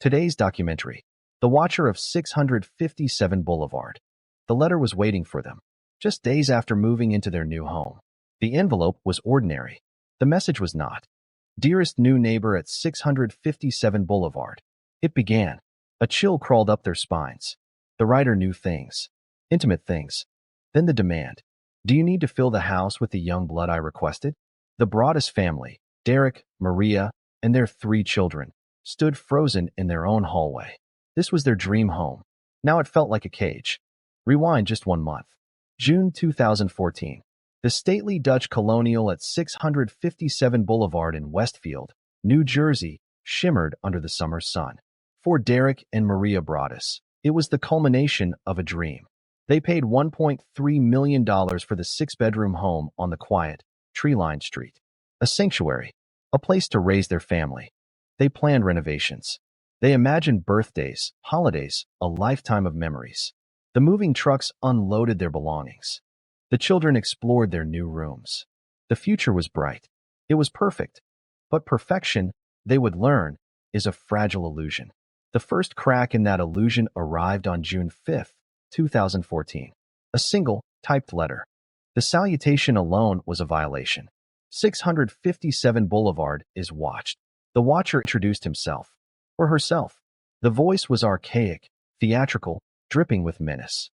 Today's documentary, The Watcher of 657 Boulevard. The letter was waiting for them, just days after moving into their new home. The envelope was ordinary. The message was not. Dearest new neighbor at 657 Boulevard. It began. A chill crawled up their spines. The writer knew things. Intimate things. Then the demand. Do you need to fill the house with the young blood I requested? The Broaddus family, Derek, Maria, and their 3 children, stood frozen in their own hallway. This was their dream home. Now it felt like a cage. Rewind just 1 month. June 2014. The stately Dutch colonial at 657 Boulevard in Westfield, New Jersey, shimmered under the summer sun. For Derek and Maria Broaddus, it was the culmination of a dream. They paid $1.3 million for the 6-bedroom home on the quiet, tree-lined street. A sanctuary, a place to raise their family. They planned renovations. They imagined birthdays, holidays, a lifetime of memories. The moving trucks unloaded their belongings. The children explored their new rooms. The future was bright. It was perfect. But perfection, they would learn, is a fragile illusion. The first crack in that illusion arrived on June 5, 2014. A single, typed letter. The salutation alone was a violation. 657 Boulevard is watched. The watcher introduced himself, or herself. The voice was archaic, theatrical, dripping with menace.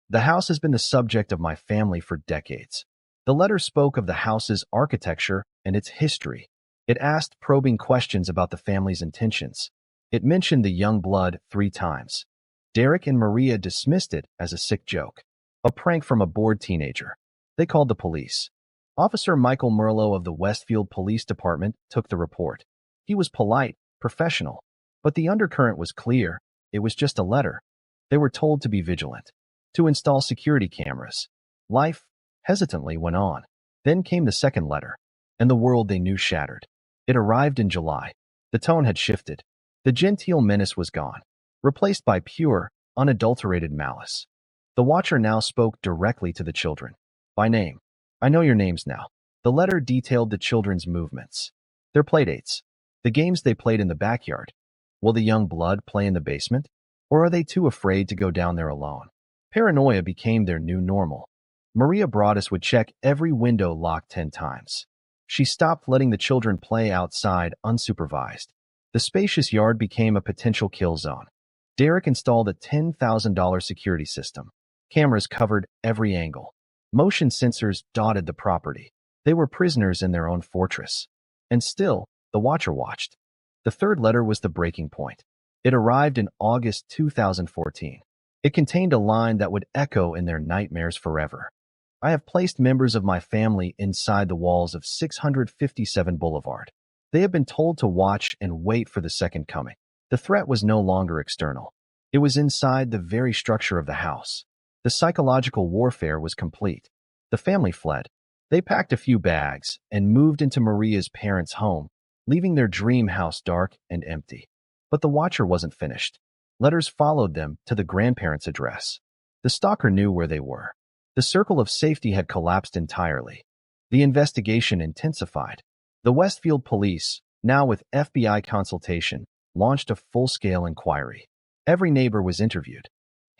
The house has been the subject of my family for decades. The letter spoke of the house's architecture and its history. It asked probing questions about the family's intentions. It mentioned the young blood 3 times. Derek and Maria dismissed it as a sick joke, a prank from a bored teenager. They called the police. Officer Michael Merlo of the Westfield Police Department took the report. He was polite, professional, but the undercurrent was clear. It was just a letter. They were told to be vigilant, to install security cameras. Life, hesitantly, went on. Then came the second letter, and the world they knew shattered. It arrived in July. The tone had shifted. The genteel menace was gone, replaced by pure, unadulterated malice. The watcher now spoke directly to the children. By name. I know your names now. The letter detailed the children's movements, their playdates, the games they played in the backyard. Will the young blood play in the basement? Or are they too afraid to go down there alone? Paranoia became their new normal. Maria Broaddus would check every window locked 10 times. She stopped letting the children play outside unsupervised. The spacious yard became a potential kill zone. Derek installed a $10,000 security system. Cameras covered every angle. Motion sensors dotted the property. They were prisoners in their own fortress. And still, the watcher watched. The third letter was the breaking point. It arrived in August 2014. It contained a line that would echo in their nightmares forever. I have placed members of my family inside the walls of 657 Boulevard. They have been told to watch and wait for the second coming. The threat was no longer external. It was inside the very structure of the house. The psychological warfare was complete. The family fled. They packed a few bags and moved into Maria's parents' home, leaving their dream house dark and empty. But the watcher wasn't finished. Letters followed them to the grandparents' address. The stalker knew where they were. The circle of safety had collapsed entirely. The investigation intensified. The Westfield police, now with FBI consultation, launched a full-scale inquiry. Every neighbor was interviewed.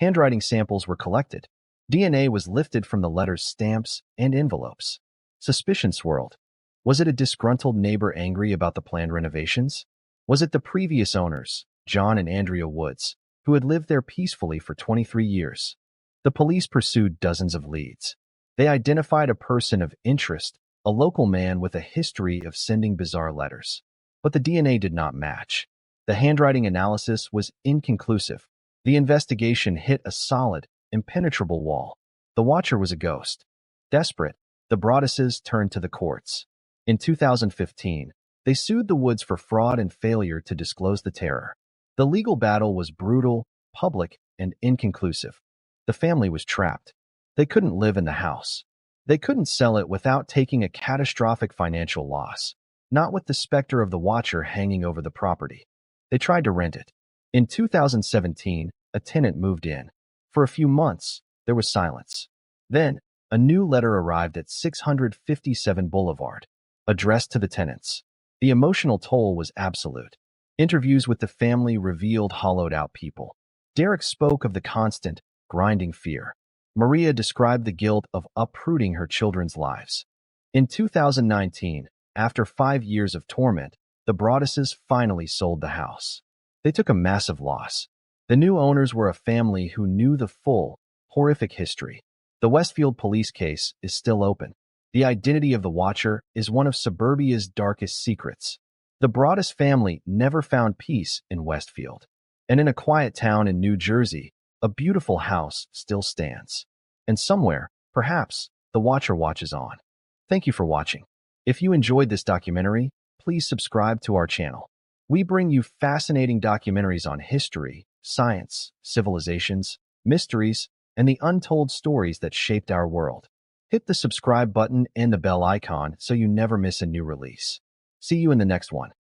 Handwriting samples were collected. DNA was lifted from the letters' stamps and envelopes. Suspicion swirled. Was it a disgruntled neighbor angry about the planned renovations? Was it the previous owners, John and Andrea Woods, who had lived there peacefully for 23 years? The police pursued dozens of leads. They identified a person of interest, a local man with a history of sending bizarre letters. But the DNA did not match. The handwriting analysis was inconclusive. The investigation hit a solid, impenetrable wall. The watcher was a ghost. Desperate, the Broadduses turned to the courts. In 2015, they sued the Woods for fraud and failure to disclose the terror. The legal battle was brutal, public, and inconclusive. The family was trapped. They couldn't live in the house. They couldn't sell it without taking a catastrophic financial loss, not with the specter of the watcher hanging over the property. They tried to rent it. In 2017, a tenant moved in. For a few months, there was silence. Then, a new letter arrived at 657 Boulevard, addressed to the tenants. The emotional toll was absolute. Interviews with the family revealed hollowed-out people. Derek spoke of the constant, grinding fear. Maria described the guilt of uprooting her children's lives. In 2019, after 5 years of torment, the Broadduses finally sold the house. They took a massive loss. The new owners were a family who knew the full, horrific history. The Westfield police case is still open. The identity of the Watcher is one of suburbia's darkest secrets. The Broaddus family never found peace in Westfield. And in a quiet town in New Jersey, a beautiful house still stands. And somewhere, perhaps, the Watcher watches on. Thank you for watching. If you enjoyed this documentary, please subscribe to our channel. We bring you fascinating documentaries on history, science, civilizations, mysteries, and the untold stories that shaped our world. Hit the subscribe button and the bell icon so you never miss a new release. See you in the next one.